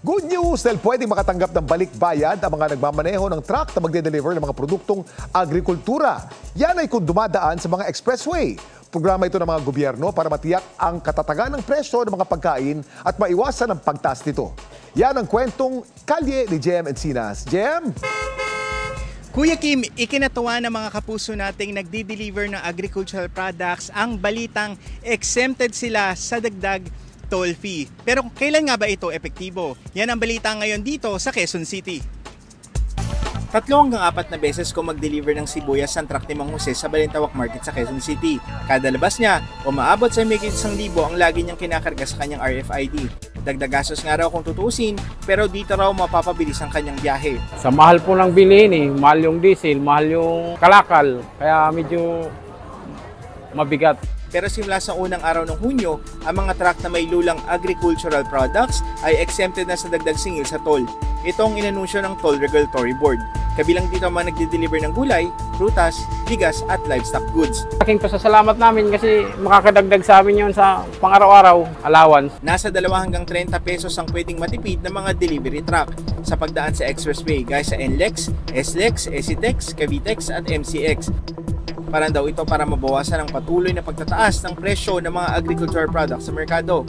Good news dahil pwedeng makatanggap ng balikbayad ang mga nagmamaneho ng truck na magde-deliver ng mga produktong agrikultura. Yan ay kung dumadaan sa mga expressway. Programa ito ng mga gobyerno para matiyak ang katatagan ng presyo ng mga pagkain at maiwasan ang pagtaas nito. Yan ang kwentong kalye ni Jem Encinas. Jem? Kuya Kim, ikinatuwa ng mga kapuso nating nagdi-deliver ng agricultural products ang balitang exempted sila sa dagdag toll fee. Pero kailan nga ba ito epektibo? Yan ang balita ngayon dito sa Quezon City. 3 hanggang 4 na beses ko mag-deliver ng sibuyas ang truck ni Mang Jose sa Balintawak Market sa Quezon City. Kada labas niya, umaabot sa mahigit 1,000 ang lagi niyang kinakarga sa kanyang RFID. Dagdag gastos nga raw kung tutusin, pero dito raw mapapabilis ang kanyang biyahe. Sa mahal po ng bilihin mahal yung diesel, mahal yung kalakal, kaya medyo mabigat. Pero simula sa unang araw ng Hunyo, ang mga truck na may lulang agricultural products ay exempted na sa dagdag singil sa toll. Ito ang inanunsyo ng Toll Regulatory Board. Kabilang dito ang mga nagde-deliver ng gulay, prutas, bigas at livestock goods. Aking pasasalamat namin kasi makakadagdag sa amin yun sa pang-araw-araw allowance. Nasa 2 hanggang 30 pesos ang pwedeng matipid ng mga delivery truck sa pagdaan sa expressway gaya sa NLEX, SLEX, SCTEX, Cavitex at MCX. Para daw ito para mabawasan ang patuloy na pagtataas ng presyo ng mga agricultural products sa merkado.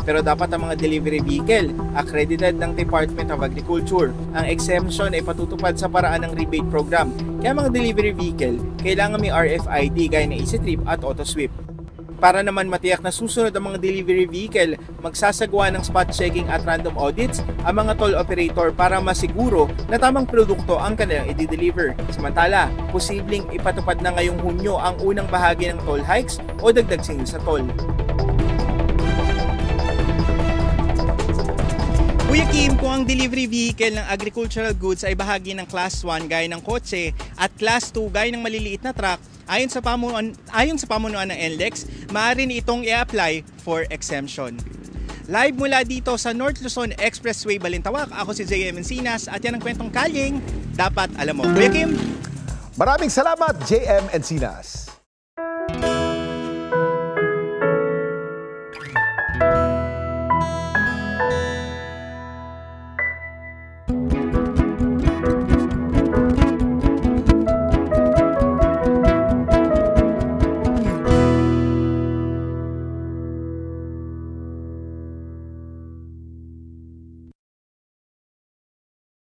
Pero dapat ang mga delivery vehicle accredited ng Department of Agriculture. Ang exemption ay patutupad sa paraan ng rebate program. Kaya mga delivery vehicle, kailangan may RFID gaya ng EasyTrip at AutoSweep. Para naman matiyak na susunod ang mga delivery vehicle, magsasagawa ng spot checking at random audits ang mga toll operator para masiguro na tamang produkto ang kanilang i-deliver. Samantala, posibleng ipatupad na ngayong Hunyo ang unang bahagi ng toll hikes o dagdag singil sa toll. Kuya Kim, kung ang delivery vehicle ng agricultural goods ay bahagi ng Class 1 gaya ng kotse at Class 2 gaya ng maliliit na truck, ayon sa pamunuan ng NLEX, maaari itong i-apply for exemption. Live mula dito sa North Luzon Expressway, Balintawak, ako si Jem Encinas at yan ang kwentong kalyeng dapat alam mo. Kuya Kim? Maraming salamat, Jem Encinas.